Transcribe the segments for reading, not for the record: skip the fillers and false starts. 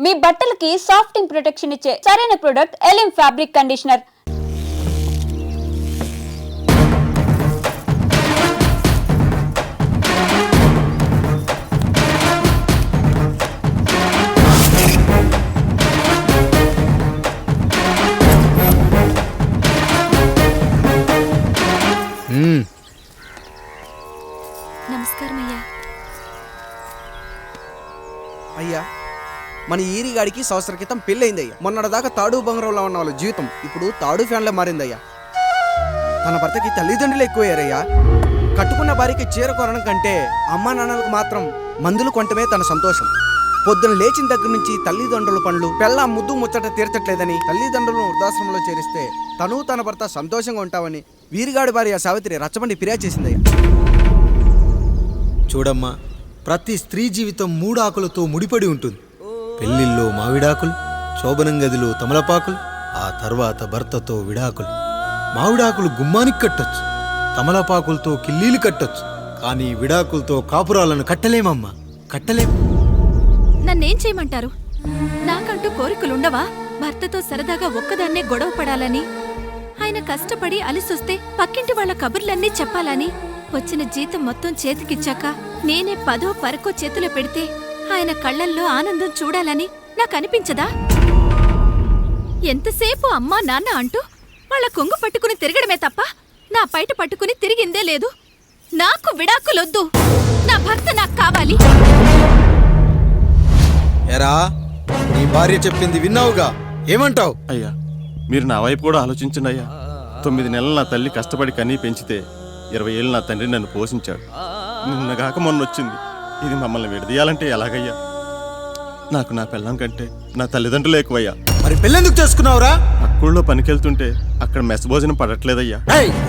మీ బట్టలకి సాఫ్టింగ్ ప్రొటెక్షన్ ఇచ్చే సరైన ప్రొడక్ట్ ఎలిమ్ ఫ్యాబ్రిక్ కండిషనర్. నమస్కారం అయ్యా. అయ్యా, మన ఈరిగాడికి సంవత్సరం క్రితం పెళ్ళయిందయ్యా. మొన్నటిదాకా తాడు బంగారంలో ఉన్న వాళ్ళ జీవితం ఇప్పుడు తాడు ఫ్యాన్లో మారిందయ్యా. తన భర్తకి తల్లిదండ్రులు ఎక్కువయ్యారయ్యా. కట్టుకున్న భార్యకి చీర కొనడం కంటే అమ్మా నాన్నలకు మాత్రం మందులు కొనటమే తన సంతోషం. పొద్దున లేచిన దగ్గర నుంచి తల్లిదండ్రుల పనులు పెళ్ళ ముద్దు ముచ్చట తీర్చట్లేదని తల్లిదండ్రులను వృద్ధాశ్రమంలో చేరిస్తే తను తన భర్త సంతోషంగా ఉంటామని వీరిగాడి భార్య సావిత్రి రచ్చబండి ఫిర్యాదు చేసిందయ్యా. చూడమ్మా, ప్రతి స్త్రీ జీవితం 3 ఆకులతో ముడిపడి ఉంటుంది. పెళ్లిల్లో మావిడాకులు, శోభనం గదిలో తమలపాకులు, ఆ తర్వాత భర్తతో విడాకులు. మావిడాకులు గుమ్మానికి కట్టొచ్చు, తమలపాకులతో కిల్లీలు కట్టొచ్చు, కానీ విడాకులతో కాపురాలను కట్టలేమమ్మా, కట్టలేం. నన్నేం చేయమంటారు? నాకంటూ కోరికలుండవా? భర్తతో సరదాగా ఒక్కదాన్నే గొడవ పడాలని, ఆయన కష్టపడి అలిసొస్తే పక్కింటి వాళ్ళ కబుర్లన్నీ చెప్పాలని, వచ్చిన జీతం మొత్తం చేతికిచ్చాక నేనే 10ో 12కో చేతిలో పెడితే ఆయన కళ్ళల్లో ఆనందం చూడాలని నాకనిపించదా? ఎంతసేపు అమ్మా నాన్న అంటూ వాళ్ళ కొంగు పట్టుకుని తిరగడమే తప్ప నా పైట పట్టుకుని తిరిగిందే లేదు. నాకు విడాకులొద్దు, నా భర్త నాకు కావాలి. ఎరా, నీ భార్య చెప్పింది విన్నావుగా, ఏమంటావు? అయ్యా, మీరు నా వైపు కూడా ఆలోచించండి అయ్యా. 9 నెలలు నా తల్లి కష్టపడి కనీ పెంచితే 20 ఏళ్ళు నా తండ్రి నన్ను పోషించాడు. నిన్నగాక మొన్న వచ్చింది. ఇది మమ్మల్ని విడదీయాలంటే ఎలాగయ్యా? నాకు నా పిల్లం కంటే నా తల్లిదండ్రులు ఎక్కువయ్యా. మరి పెళ్ళెందుకు చేసుకున్నావురా? అక్కుల్లో పనికెళ్తుంటే అక్కడ మెస్ భోజనం పడట్లేదయ్యా.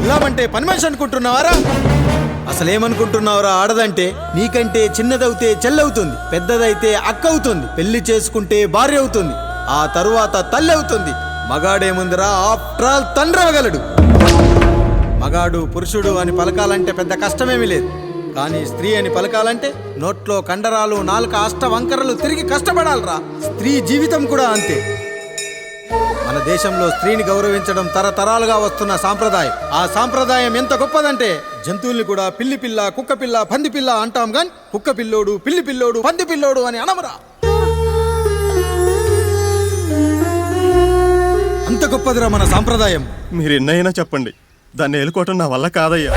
ఇల్లామంటే పని మనిషి అనుకుంటున్నావారా? అసలేమనుకుంటున్నావురా? ఆడదంటే నీకంటే చిన్నదవుతే చెల్లవుతుంది, పెద్దదైతే అక్క అవుతుంది, పెళ్లి చేసుకుంటే భార్య అవుతుంది, ఆ తరువాత తల్లి అవుతుంది. మగాడేముందిరా, ఆఫ్టర్ ఆల్ తండ్రి అవ్వగలడు. మగాడు పురుషుడు అని పలకాలంటే పెద్ద కష్టమేమీ లేదు. కానీ స్త్రీ అని పలకాలంటే నోట్లో కండరాలు, నాలుక అష్టవంకరలు తిరిగి కష్టపడాలరా. స్త్రీ జీవితం కూడా అంతే. మన దేశంలో స్త్రీని గౌరవించడం తరతరాలుగా వస్తున్న సాంప్రదాయం. ఆ సాంప్రదాయం ఎంత గొప్పదంటే జంతువుల్ని కూడా పిల్లి పిల్ల, కుక్క పిల్ల, పంది పిల్ల అంటాం గాని కుక్క పిల్లోడు, పిల్లి పిల్లోడు, పంది పిల్లోడు అని అనమరా. అంత గొప్పదిరా మన సాంప్రదాయం. మీరు ఎన్నైనా చెప్పండి, దాన్ని ఏలుకోవటం నా వల్ల కాదయ్యా.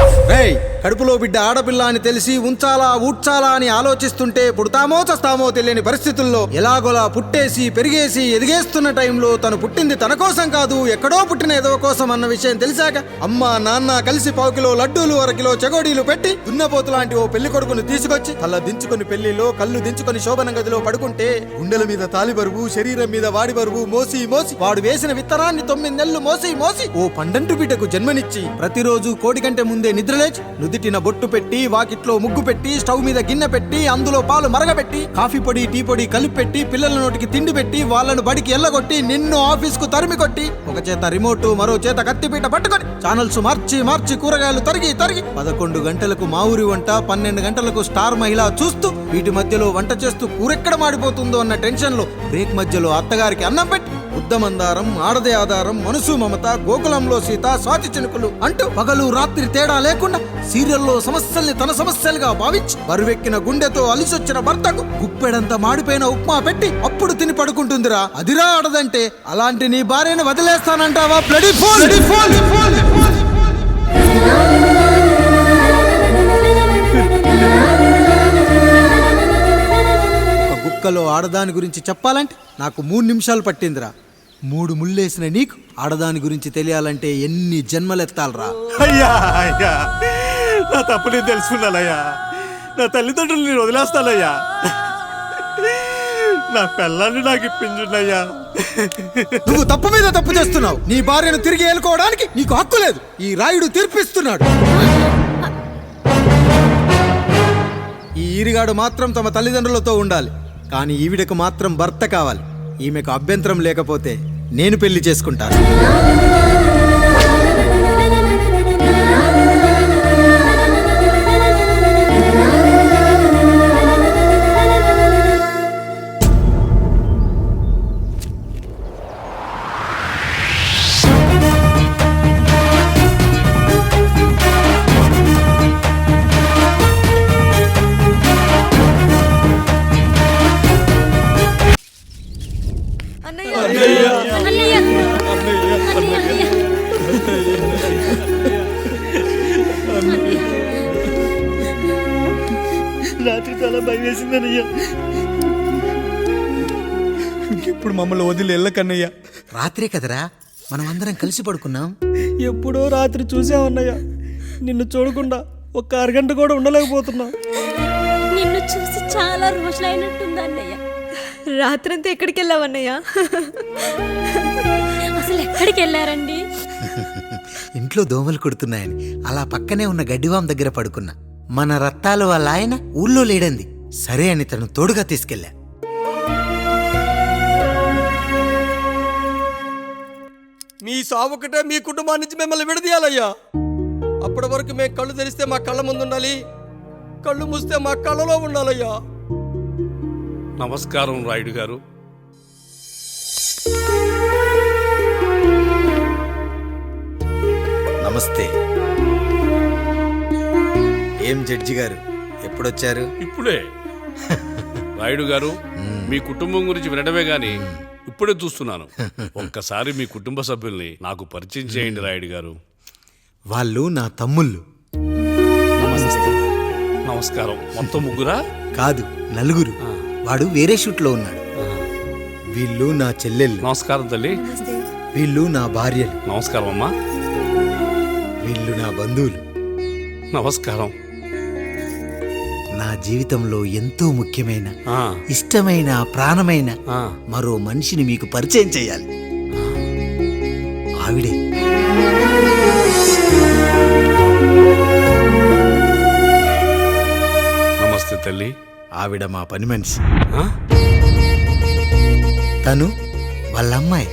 కడుపులో బిడ్డ ఆడపిల్ల అని తెలిసి ఉంచాలా ఊడ్చాలా అని ఆలోచిస్తుంటే పుడతామో చస్తామో తెలియని పరిస్థితుల్లో ఎలాగోలా పుట్టేసి పెరిగేసి ఎదిగేస్తున్న టైంలో తను పుట్టింది తన కోసం కాదు, ఎక్కడో పుట్టిన ఏదో కోసం అన్న విషయం తెలిసాక అమ్మ నాన్న కలిసి 1 కిలో లడ్డూలు, 1 కిలో చెగోడీలు పెట్టి దున్నపోతు లాంటి ఓ పెళ్లి కొడుకుని తీసుకొచ్చి తల దించుకుని పెళ్లిలో కళ్ళు దించుకుని శోభన గదిలో పడుకుంటే గుండెల మీద తాలి బరువు, శరీరం మీద వాడి బరువు మోసి మోసి వాడు వేసిన విత్తనాన్ని 9 నెలలు మోసి మోసి ఓ పండంటు బిడ్డకు జన్మనిచ్చి ప్రతిరోజు కోడి కంటే ముందే నిద్రలేచి నుదిటిన బొట్టు పెట్టి, వాకిట్లో ముగ్గు పెట్టి, స్టవ్ మీద గిన్నె పెట్టి, అందులో పాలు మరగబెట్టి, కాఫీ పొడి టీ పొడి కలిపి పెట్టి, పిల్లల నోటికి తిండి పెట్టి, వాళ్ళను బడికి ఎల్లగొట్టి, నిన్ను ఆఫీస్కు తరిమి కొట్టి, ఒక చేత రిమోటు మరో చేత కత్తిపీట పట్టుకొని ఛానల్స్ మార్చి మార్చి కూరగాయలు తరిగి 11 గంటలకు మా ఊరి వంట, 12 గంటలకు స్టార్ మహిళ చూస్తూ, వీటి మధ్యలో వంట చేస్తూ కూరెక్కడ మాడిపోతుందో అన్న టెన్షన్ లో బ్రేక్ మధ్యలో అత్తగారికి అన్నం పెట్టి, బుద్ధమందారం, ఆడదే ఆధారం, మనసు మమత, గోకులంలో సీత, స్వాతి చినుకులు అంటూ పగలు రాత్రి తేడా లేకుండా సీరియల్లో సమస్యల్ని తన సమస్యలుగా భావించి బరువెక్కిన గుండెతో అలిసొచ్చిన భర్తకు గుప్పెడంత మాడిపోయిన ఉప్మా పెట్టి అప్పుడు తిని పడుకుంటుందిరా. అదిరా ఆడదంటే. అలాంటి నీ భార్యను వదిలేస్తానంటావా? Bloody fool! ఒక గుక్కలో ఆడదాని గురించి చెప్పాలంటే నాకు 3 నిమిషాలు పట్టిందిరా. 3 ముళ్ళేసిన నీకు ఆడదాని గురించి తెలియాలంటే ఎన్ని జన్మలెత్తాలరా? అయ్యా అయ్యా, నా తప్పు నేను తెలుసుకున్నానయ్యా. నా తల్లిదండ్రులు నేను వదిలేస్తానయ్యా. నా పిల్లల్ని నాకు ఇప్పించున్నాయ్యా. నువ్వు తప్పు మీద తప్పు చేస్తున్నావు. నీ భార్యను తిరిగి ఏలుకోవడానికి నీకు హక్కు లేదు. ఈ రాయుడు తీర్పిస్తున్నాడు. ఈ ఈరిగాడు మాత్రం తమ తల్లిదండ్రులతో ఉండాలి, కానీ ఈవిడకు మాత్రం భర్త కావాలి. ఈమెకు అభ్యంతరం లేకపోతే నేను పెళ్లి చేసుకుంటాను. చాలా భయం వేసిందనయ్యా. ఇప్పుడు మమ్మల్ని వదిలి వెళ్ళకన్నయ్యా. రాత్రే కదరా మనం అందరం కలిసి పడుకున్నాం. ఎప్పుడో రాత్రి చూసామన్నయ్యా, నిన్ను చూడకుండా ఒక్క అరగంట కూడా ఉండలేకపోతున్నా. నిన్ను చూసి చాలా రోజులైనట్టుంది అన్నయ్య. రాత్రంతా ఎక్కడికి వెళ్ళావన్నయ్యా? అసలు ఎక్కడికి వెళ్ళారండి? ఇంట్లో దోమలు కుడుతున్నాయని అలా పక్కనే ఉన్న గడ్డివాం దగ్గర పడుకున్నా. మన రత్తాలు వాళ్ళ ఆయన ఊళ్ళో లేడంది. సరే అని తను తోడుగా తీసుకెళ్ళా. మీ సావుకటే మీ కుటుంబం నుంచి మిమ్మల్ని విడదీయాలయ్యా. అప్పటి వరకు మేము కళ్ళు తెరిస్తే మా కళ్ళ ముందు ఉండాలి, కళ్ళు మూస్తే మా కళ్ళలో ఉండాలయ్యా. నమస్కారం రాయుడు గారు. నమస్తే. ఏం జడ్జి గారు ఎప్పుడొచ్చారు? ఇప్పుడే. రాయుడు గారు, మీ కుటుంబం గురించి వినడమే గాని ఇప్పుడే చూస్తున్నాను. ఒక్కసారి మీ కుటుంబ సభ్యుల్ని నాకు పరిచయం చేయండి రాయుడు గారు. వాళ్ళు నా తమ్ముళ్ళు. నమస్కారం. మొత్తం ముగ్గురా? కాదు, నలుగురు. వాడు వేరే షూట్లో ఉన్నాడు. వీళ్ళు నా చెల్లెళ్ళు. నమస్కారం తల్లి. వీళ్ళు నా భార్యలు. నమస్కారం అమ్మా. వీళ్ళు నా బంధువులు. నమస్కారం. నా జీవితంలో ఎంతో ముఖ్యమైన, ఆ, ఇష్టమైన, ప్రాణమైన ఆ. మరో మనిషిని మీకు పరిచయం చేయాలి. ఆవిడే నమస్తే తల్లి. ఆవిడ మా పని మనిషి. ఆ? తను వాళ్ళ అమ్మాయి.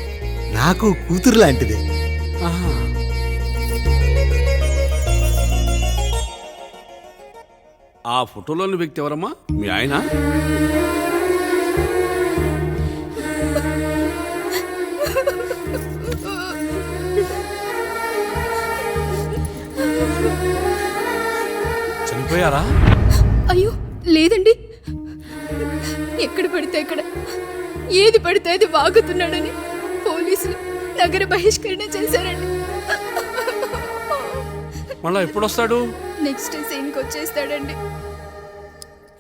నాకు కూతురు లాంటిదే. ఆహా. ఆ ఫోటోలోని వ్యక్తి ఎవరమ్మా? మీ ఆయన? చనిపోయారా? అయ్యో లేదండి. ఎక్కడ పడితే అక్కడ, ఏది పడితే అది వాగుతున్నాడని పోలీసులు నగర బహిష్కరణ చేశారండి. మళ్ళా ఎప్పుడొస్తాడు? నెక్స్ట్ సీన్కి వచ్చేస్తాడండి.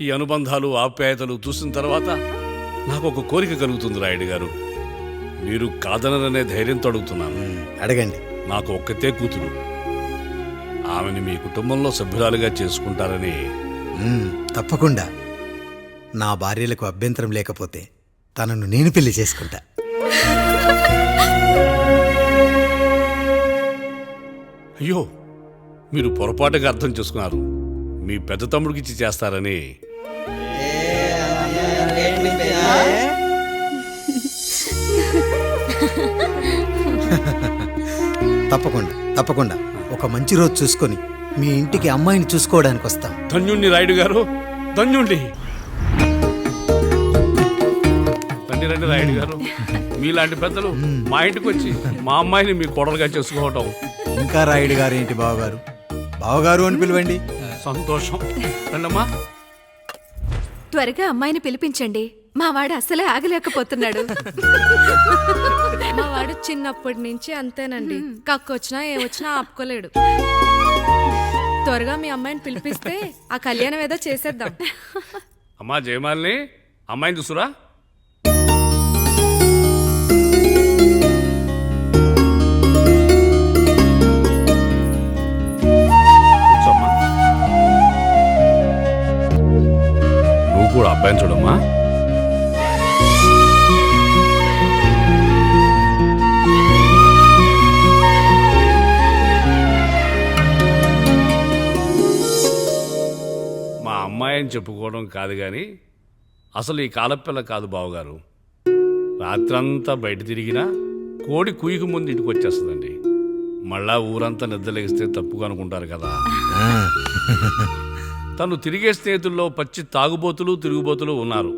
ఈ అనుబంధాలు, ఆప్యాయతలు చూసిన తర్వాత నాకు ఒక కోరిక కలుగుతుంది రాయుడు గారు. మీరు కాదనరనే ధైర్యంతో అడుగుతున్నాను. అడగండి. నాకు ఒక్కతే కూతురు. ఆమెని మీ కుటుంబంలో సభ్యురాలుగా చేసుకుంటారని. తప్పకుండా. నా భార్యలకు అభ్యంతరం లేకపోతే తనను నేను పెళ్లి చేసుకుంటా. అయ్యో, మీరు పొరపాటుగా అర్థం చేసుకున్నారు. మీ పెద్ద తమ్ముడికి ఇచ్చి చేస్తారని. తప్పకుండా తప్పకుండా ఒక మంచి రోజు చూసుకొని మీ ఇంటికి అమ్మాయిని చూసుకోవడానికి వస్తాం. ధన్యుణ్ణి రాయుడు గారు, ధన్యుణ్ణి. రండి రండి రాయుడు గారు. మీలాంటి పెద్దలు మా ఇంటికి వచ్చి మా అమ్మాయిని మీ కోడలుగా చేసుకోవటం. ఇంకా రాయుడు గారు ఏంటి బావగారు? బావగారు అని పిలవండి. సంతోషం. రండమ్మా. త్వరగా అమ్మాయిని పిలిపించండి. మా వాడు అసలే ఆగలేకపోతున్నాడు. మా వాడు చిన్నప్పటి నుంచి అంతేనండి. కక్కొచ్చినా ఏమొచ్చినా ఆపుకోలేడు. త్వరగా మీ అమ్మాయిని పిలిపిస్తే ఆ కళ్యాణం ఏదో చేసేద్దాం. అమ్మా జయమాలిని, అమ్మాయిని చూసురా. కూర్చోమ్మా. నువ్వు కూడా అబ్బాయిని చూడమ్మా. మా అమ్మాయి అని చెప్పుకోవడం కాదు కానీ అసలు ఈ కాలపిల్ల కాదు బావగారు. రాత్రంతా బయట తిరిగినా కోడి కుయ్యకు ముందు ఇంటికి వచ్చేస్తుందండి. మళ్ళా ఊరంతా నిద్రలేగిస్తే తప్పుగా అనుకుంటారు కదా. తను తిరిగే స్నేహితుల్లో పచ్చి తాగుబోతులు, తిరుగుబోతులు ఉన్నారు.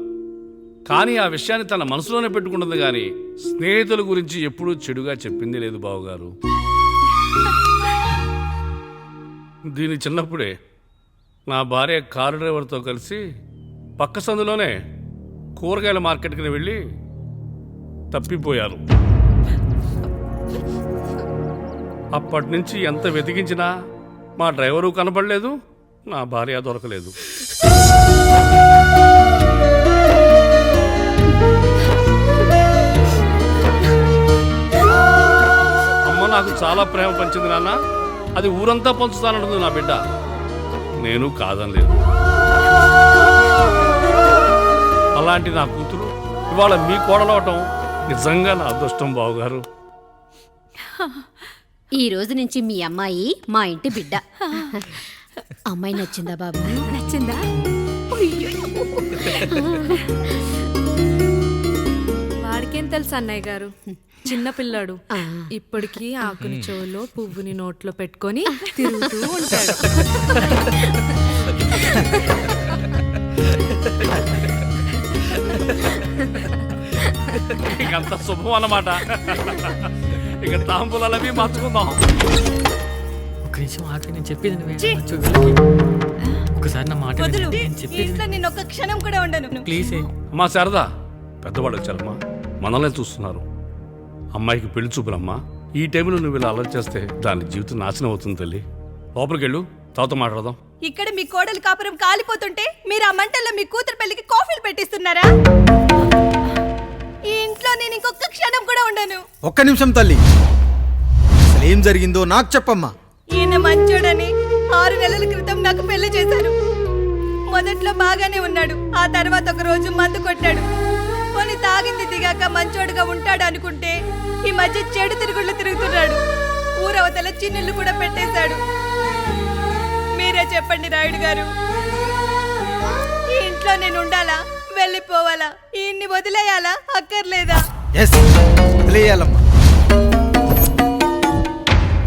కానీ ఆ విషయాన్ని తన మనసులోనే పెట్టుకుంటుంది కానీ స్నేహితుల గురించి ఎప్పుడూ చెడుగా చెప్పింది లేదు బావగారు. దీని చిన్నప్పుడే నా భార్య కారు డ్రైవర్తో కలిసి పక్క సందులోనే కూరగాయల మార్కెట్కి వెళ్ళి తప్పిపోయారు. అప్పటి నుంచి ఎంత వెతికించినా మా డ్రైవరు కనపడలేదు, నా భార్య దొరకలేదు. అమ్మ నాకు చాలా ప్రేమ పంచింది నాన్న, అది ఊరంతా పంచుతానంటుంది నా బిడ్డ. నేను కాదనలేదు. అలాంటి నా కూతురు ఇవాళ మీ కోడలవటం నిజంగా నా అదృష్టం బావగారు. ఈ రోజు నుంచి మీ అమ్మాయి మా ఇంటి బిడ్డ. అమ్మాయి నచ్చిందా బాబు? నచ్చిందా? వాడికేం తెలుసు అన్నయ్య గారు, చిన్న పిల్లాడు. ఇప్పటికీ ఆకుని చెవులో పువ్వుని నోట్లో పెట్టుకొని తిరుగుతూ ఉంటాడు. ఇకంత శుభం అన్నమాట. ఇక తాంబూలవి మార్చుకుందాం. ఒక నిమిషం ఆగి, నేను చెప్పేది ఒకసారి నా మాట నేను ఒక్క క్షణం కూడా ఉండను. ప్లీజ్. అమ్మా శారదా, పెద్దవాళ్ళు వచ్చారమ్మా, మనల్ని చూస్తున్నారు. అమ్మాయికి పెళ్లి చూపులమ్మా. ఈ టైంలో నువ్వు ఇలా అలర్ట్ చేస్తే దాని జీవితం నాశనం అవుతుంది తల్లి. లోపలికి వెళ్ళు, తాత మాట్లాడదాం. ఇక్కడ మీ కోడలు కాపురం కాలిపోతుంటే మీరు ఆ మంటల్లో మీ కూతురు పెళ్లికి కాఫీలు పెట్టిస్తున్నారా? ఈ ఇంట్లో నేను ఇంకొక క్షణం కూడా ఉండను. ఒక్క నిమిషం తల్లి, అసలు ఏం జరిగిందో నాకు చెప్పమ్మా. ఈయన మంచోడని 6 నెలల క్రితం నాకు పెళ్లి చేశారు. మొదట్లో బాగానే ఉన్నాడు, ఆ తర్వాత ఒక రోజు మందు కొట్టాడు. పోనీ తాగింది దిగాక మంచోడుగా ఉంటాడు అనుకుంటే ఈ మధ్య చెడు తిరుగుళ్ళు తిరుగుతున్నాడు. ఊరవతల చిన్నిళ్ళు కూడా పెట్టేశాడు. మీరే చెప్పండి రాయుడు గారు, ఈ ఇంట్లో నేను ఉండాలా, వెళ్ళిపోవాలా, ఈయన్ని వదిలేయాలా, అక్కర్లేదా? ఎస్, వదిలేయాలమ్మా.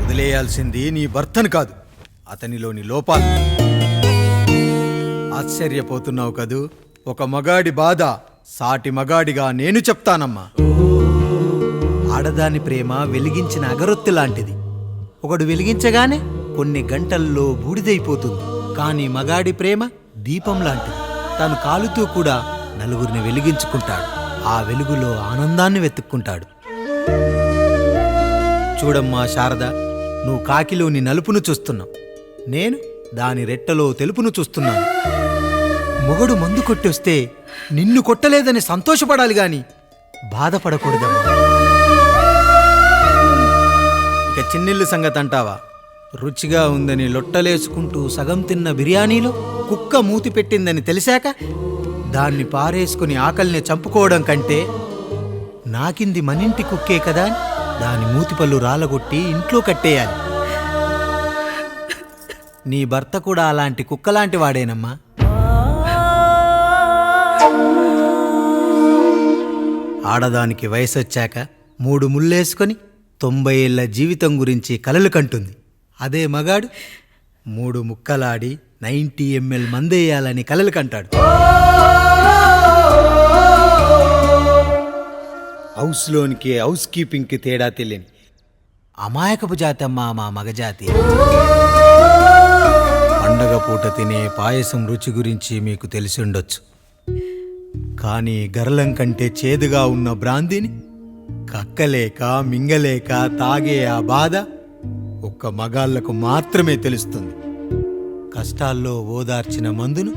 వదిలేయాల్సింది నీ భర్తను కాదు, అతనిలోని లోపాలు. ఆశ్చర్యపోతున్నావు కదూ? ఒక మగాడి బాధ సాటి మగాడిగా నేను చెప్తానమ్మా. ఆడదాని ప్రేమ వెలిగించిన అగరొత్తి లాంటిది. ఒకడు వెలిగించగానే కొన్ని గంటల్లో బూడిదైపోతుంది. కానీ మగాడి ప్రేమ దీపం లాంటిది. తను కాలుతూ కూడా నలుగురిని వెలిగించుకుంటాడు. ఆ వెలుగులో ఆనందాన్ని వెతుక్కుంటాడు. చూడమ్మా శారద, నువ్వు కాకిలోని నలుపును చూస్తున్నావు, నేను దాని రెట్టలో తెలుపును చూస్తున్నాను. మొగడు మందు కొట్టొస్తే నిన్ను కొట్టలేదని సంతోషపడాలి గాని బాధపడకూడదమ్మా. ఇక చిన్నిల్లు సంగతి అంటావా? రుచిగా ఉందని లొట్టలేసుకుంటూ సగం తిన్న బిర్యానీలో కుక్క మూతి పెట్టిందని తెలిసాక దాన్ని పారేసుకుని ఆకలిని చంపుకోవడం కంటే నాకింది మనింటి కుక్కే కదా అని దాని మూతిపళ్ళు రాలగొట్టి ఇంట్లో కట్టేయాలి. నీ భర్త కూడా అలాంటి కుక్కలాంటి వాడేనమ్మా. ఆడదానికి వయసొచ్చాక 3 ముళ్ళేసుకొని 90 ఏళ్ల జీవితం గురించి కలలు కంటుంది. అదే మగాడు 3 ముక్కలాడి 90 ml మందేయాలని కలలు కంటాడు. హౌస్లోనికి హౌస్ కీపింగ్కి తేడా తెలియని అమాయకపు జాతమ్మా మా మగజాతి. పండగ పూట తినే పాయసం రుచి గురించి మీకు తెలిసి ఉండొచ్చు. కానీ గరళం కంటే చేదుగా ఉన్న బ్రాందీని కక్కలేక మింగలేక తాగే ఆ బాధ ఒక్క మగాళ్లకు మాత్రమే తెలుస్తుంది. కష్టాల్లో ఓదార్చిన మందును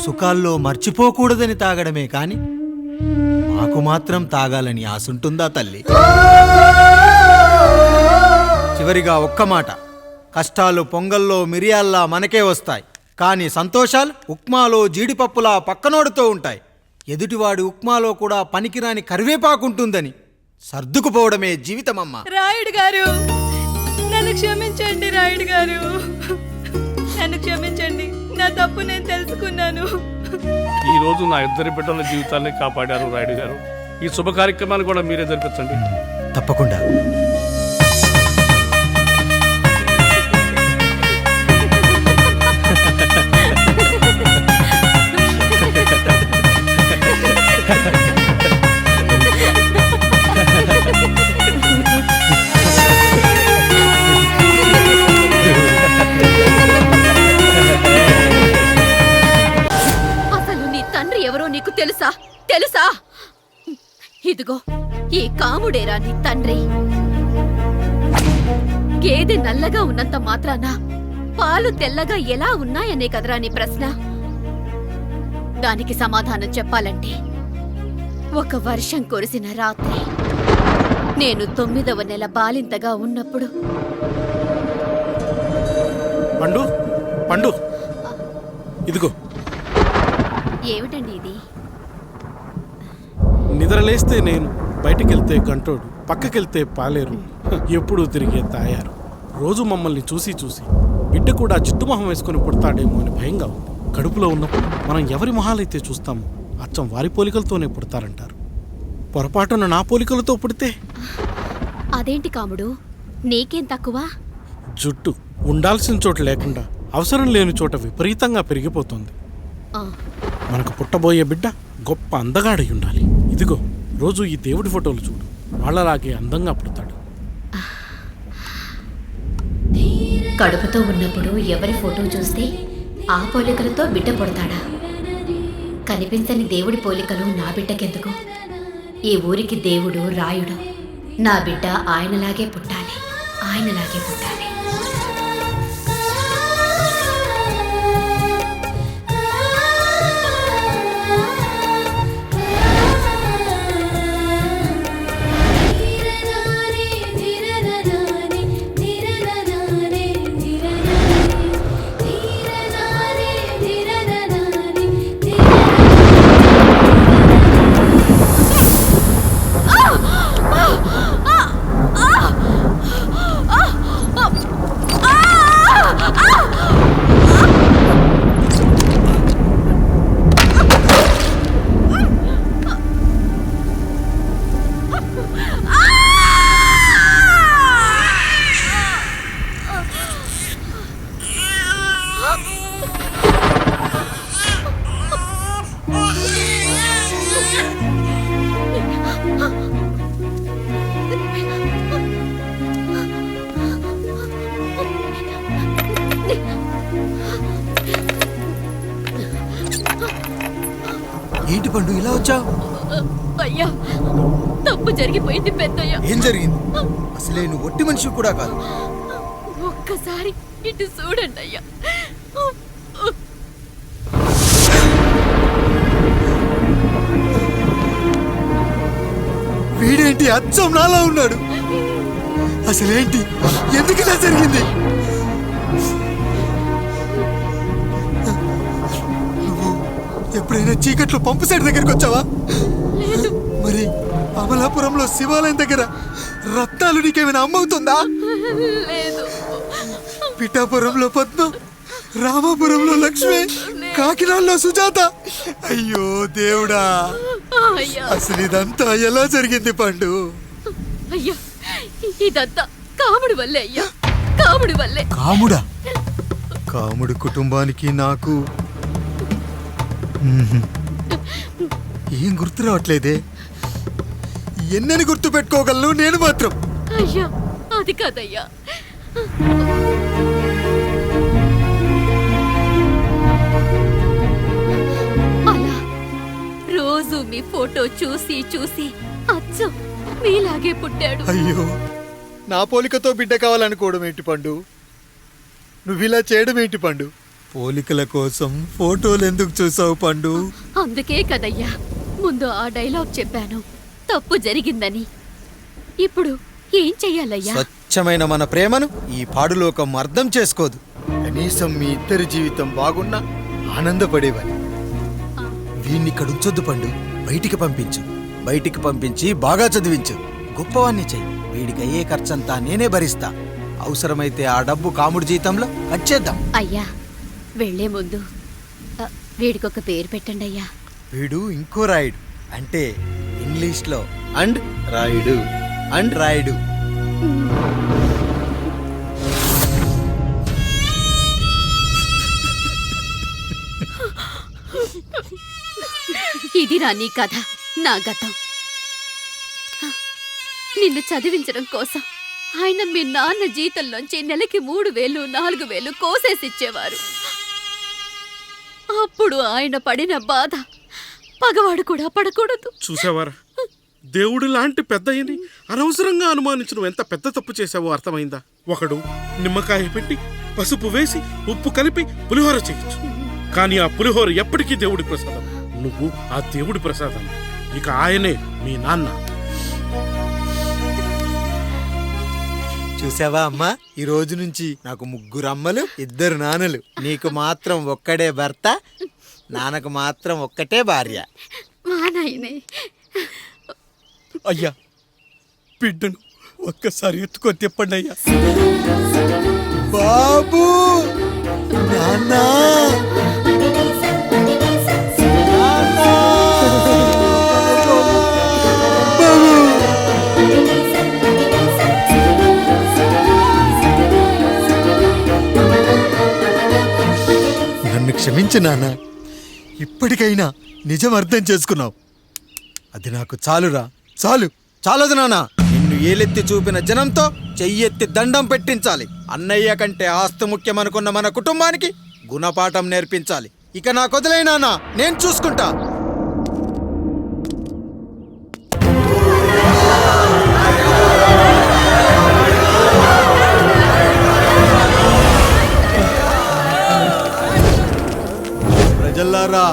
సుఖాల్లో మర్చిపోకూడదని తాగడమే కాని మాకు మాత్రం తాగాలని ఆశుంటుందా తల్లి? చివరిగా ఒక్క మాట, కష్టాలు పొంగల్లో మిరియాల్లా మనకే వస్తాయి, కానీ సంతోషాలు ఉప్మాలో జీడిపప్పులా పక్కనోడుతూ ఉంటాయి. ఎదుటివాడి ఉప్మాలో కూడా పనికిరాని కరివేపాకుంటుందని సర్దుకుపోవడమే జీవితమమ్మా. రాయుడు గారు, నన్ను క్షమించండి. రాయుడు గారు, నన్ను క్షమించండి. నా తప్పు నేను తెలుసుకున్నాను. ఈ రోజు నా 2 బిడ్డల జీవితాన్ని కాపాడారు రాయుడు గారు. ఈ శుభ కార్యక్రమాన్ని కూడా మీరే జరిపించండి. తప్పకుండా. అసలు నీ తండ్రి ఎవరో నీకు తెలుసా? తెలుసా? ఇదిగో ఈ కాముడేరా నీ తండ్రి. గేదె నల్లగా ఉన్నంత మాత్రాన పాలు తెల్లగా ఎలా ఉన్నాయనే కదరా నీ ప్రశ్న. దానికి సమాధానం చెప్పాలంటే ఒక వర్షం కురిసిన రాత్రి నేను 9వ నెల బాలింతగా ఉన్నప్పుడు. పండు పండు ఇదిగో ఏమిటండి ఇది? నిద్రలేస్తే నేను, బయటికెళ్తే గంటోడు, పక్కకెళ్తే పాలేరు, ఎప్పుడూ తిరిగే తాయారు. రోజు మమ్మల్ని చూసి చూసి బిడ్డ కూడా చిట్టుమొహం వేసుకుని పుడతాడేమో అని భయంగా ఉంది. కడుపులో ఉన్నప్పుడు మనం ఎవరి మొహాలైతే చూస్తామో అచ్చం వారి పోలికలతోనే పుడతారంటారు. పొరపాటున నా పోలికలతో పుడితే? అదేంటి కాముడు, నీకేం తక్కువ? జుట్టు ఉండాల్సిన చోట లేకుండా అవసరం లేని చోట విపరీతంగా పెరిగిపోతుంది. ఆ, మనకు పుట్టబోయే బిడ్డ గొప్ప అందగాడై ఉండాలి. ఇదిగో రోజు ఈ దేవుడి ఫోటోలు చూడు, వాళ్ళలాగే అందంగా పుడతాడు. కడుపుతో ఉన్నప్పుడు ఎవరి ఫోటో చూస్తే ఆ పోలికలతో బిడ్డ పుడతాడా? కనిపించని దేవుడి పోలికలు నా బిడ్డకెందుకు? ఈ ఊరికి దేవుడు రాయుడు. నా బిడ్డ ఆయనలాగే పుట్టాలి, ఆయనలాగే పుట్టాలి. ఏంటి పండు ఇలా వచ్చావు? అయ్యా, తప్పు జరిగిపోయింది పెద్దయ్యా. ఏం జరిగింది? అసలే నువ్వు ఒట్టి మనిషి కూడా కాదు. ఒక్కసారి ఇటు చూడండి అయ్యా. వీడేంటి అచ్చం నాలా ఉన్నాడు? అసలేంటి, ఎందుకు ఇలా జరిగింది? నువ్వు ఎప్పుడైనా చీకట్లో పంపు సైడ్ దగ్గరికి వచ్చావా? మరి అమలాపురంలో శివాలయం దగ్గర రత్నాలు నీకేమైనా అమ్మవుతుందా? పిఠాపురంలో పద్మ, రామాపురంలో లక్ష్మి, కాకినాడలో సుజాత. అయ్యో దేవుడా, అసలు ఇదంతా ఎలా జరిగింది పండు? అయ్యా, ఇదంతా కాముడి వల్లే అయ్యా, కాముడి వల్లే. కాముడా? కాముడి కుటుంబానికి నాకు ఏం గుర్తు రావట్లేదే. ఎన్నని గుర్తు పెట్టుకోగలను నేను మాత్రం? అయ్యా, అది కాదయ్యా. అలా రోజు మీ ఫోటో చూసి చూసి అచ్చం మీలాగే పుట్టాడు. అయ్యో, నా పోలికతో బిడ్డ కావాలనుకోవడం ఏంటి పండు? నువ్విలా చేయడం ఏంటి పండు? పోలికల కోసం ఫోటోలు ఎందుకు చూసావు పండు? అందుకే కదయ్యా ముందు ఆ డైలాగ్ చెప్పాను, తప్పు జరిగిందని. ఇప్పుడు ఏం చెయ్యాలయ్యా? స్వచ్ఛమైన మన ప్రేమను ఈ పాడులోకం అర్థం చేసుకోదు. కనీసం మీ ఇద్దరి జీవితం బాగున్నా ఆనందపడేవాని. వీడిని ఇక్కడ ఉంచొద్దు పండు, బయటికి పంపించు. బయటికి పంపించి బాగా చదివించు, గొప్పవాణ్ణి చెయ్యి. వీడికి అయ్యే ఖర్చంతా నేనే భరిస్తా. అవసరమైతే ఆ డబ్బు కాముడి జీతంలో కట్ చేద్దాం. అయ్యా, వెళ్లే ముందు వీడికొక పేరు పెట్టండి అయ్యా. వీడు ఇంకో రాయుడు, అంటే ఇంగ్లీష్లో అండ్ రాయుడు, అండ్ రాయుడు. ఇదిరా నీ కథ, నా గతం. నిన్ను చదివించడం కోసం ఆయన మీ నాన్న జీతంలోంచి నెలకి 3000, 4000 కోసేసిచ్చేవారు. అప్పుడు ఆయన పడిన బాధ పగవాడు కూడా పడకూడదు. చూసావారా, దేవుడు లాంటి పెద్దయ్యని అనవసరంగా అనుమానించడం ఎంత పెద్ద తప్పు చేశావో అర్థమైందా? ఒకడు నిమ్మకాయ పెట్టి పసుపు వేసి ఉప్పు కలిపి పులిహోర చేయొచ్చు. కానీ ఆ పులిహోర ఎప్పటికీ దేవుడి ప్రసాదం. నువ్వు ఆ దేవుడి ప్రసాదం. ఇక ఆయనే మీ నాన్న. చూసావా అమ్మా, ఈ రోజు నుంచి నాకు 3 అమ్మలు 2 నాన్నలు. నీకు మాత్రం ఒక్కడే భర్త, నాన్నకు మాత్రం ఒక్కటే భార్య. మా నాయనే అయ్యా బిడ్డను ఒక్కసారి ఎత్తుకొని తిప్పండి అయ్యా. బాబు నాన్నా నన్ను క్షమించు నాన్న. ఇప్పటికైనా నిజం అర్థం చేసుకున్నావు. అది నాకు చాలురా, చాలు. చాలదు నాన్న. నిన్ను ఏలెత్తి చూపిన జనంతో చెయ్యెత్తి దండం పెట్టించాలి. అన్నయ్య కంటే ఆస్తి ముఖ్యమనుకున్న మన కుటుంబానికి గుణపాఠం నేర్పించాలి. ఇక నాకు వదిలే నాన్న, నేను చూసుకుంటా. ప్రజల్లారా,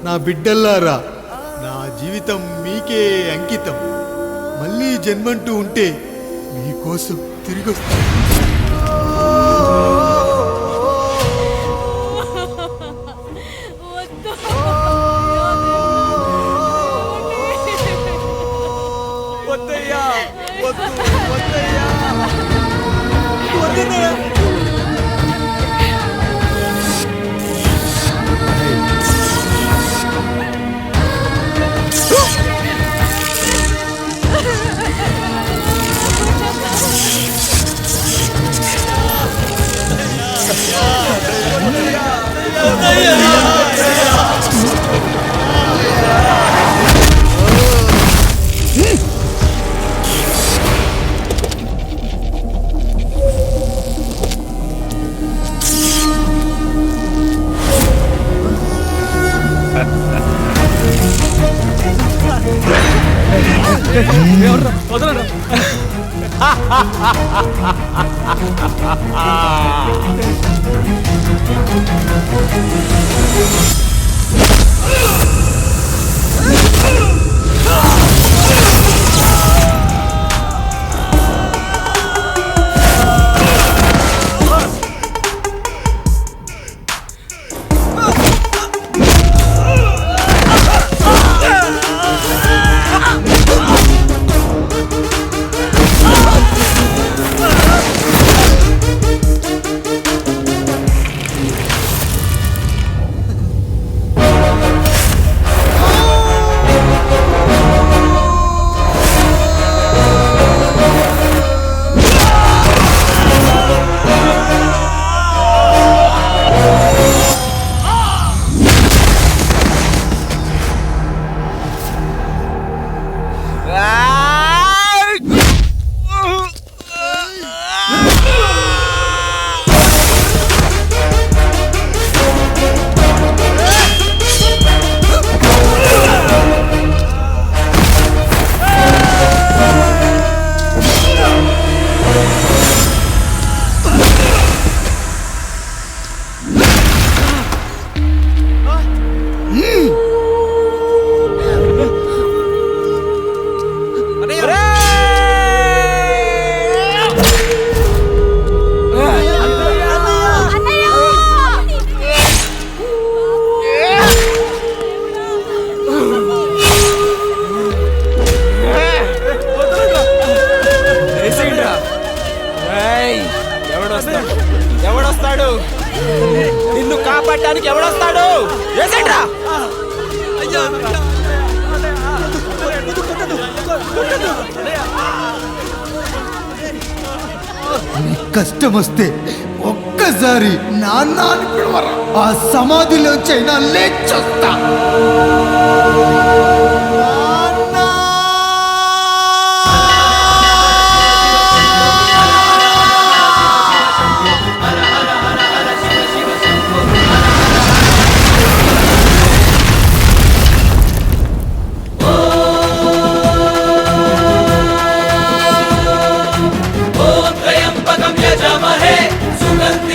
నా బిడ్డల్లారా, నా జీవితం మీకే అంకితం. మళ్ళీ జన్మంటూ ఉంటే మీకోసం తిరిగి వస్తాను. వద్దయ్యా, వద్దు, వద్దయ్యా, వద్దన్నయ్యా. ఎవడొస్తాడు? నిన్ను కాపాడడానికి ఎవడొస్తాడు? కష్టం వస్తే ఒక్కసారి నాన్న అని పిలవరా, ఆ సమాధిలోంచైనా లేచొస్తా. यजामहे सुगन्धि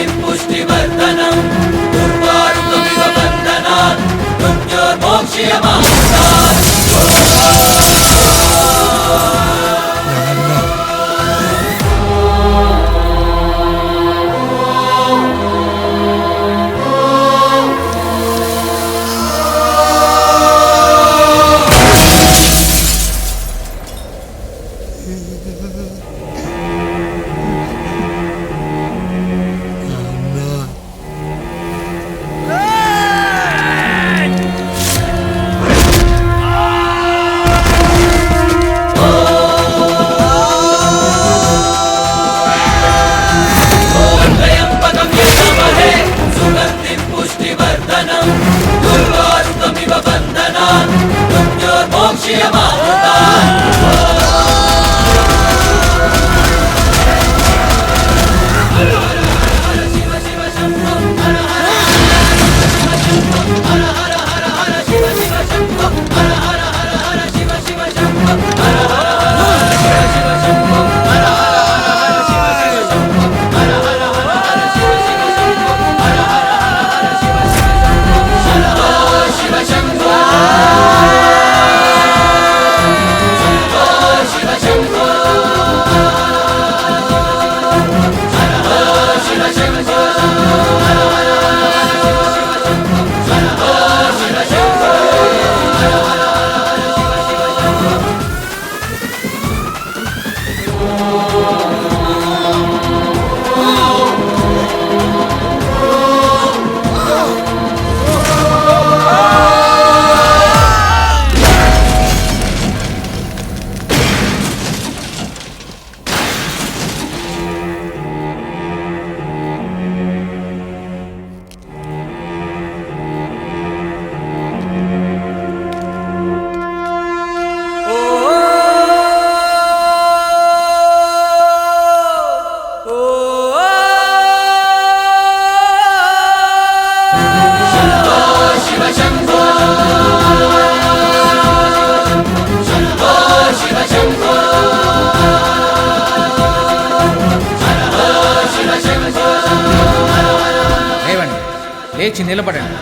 లేచి నిలబడండి,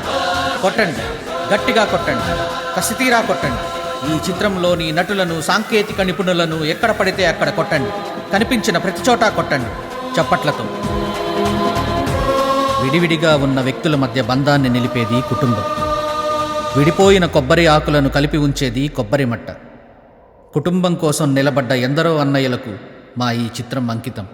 కొట్టండి, గట్టిగా కొట్టండి, కసితీరా కొట్టండి. ఈ చిత్రంలోని నటులను, సాంకేతిక నిపుణులను ఎక్కడ పడితే అక్కడ కొట్టండి. కనిపించిన ప్రతి చోట కొట్టండి చప్పట్లతో. విడివిడిగా ఉన్న వ్యక్తుల మధ్య బంధాన్ని నిలిపేది కుటుంబం. విడిపోయిన కొబ్బరి ఆకులను కలిపి ఉంచేది కొబ్బరి మట్ట. కుటుంబం కోసం నిలబడ్డ ఎందరో అన్నయ్యలకు మా ఈ చిత్రం అంకితం.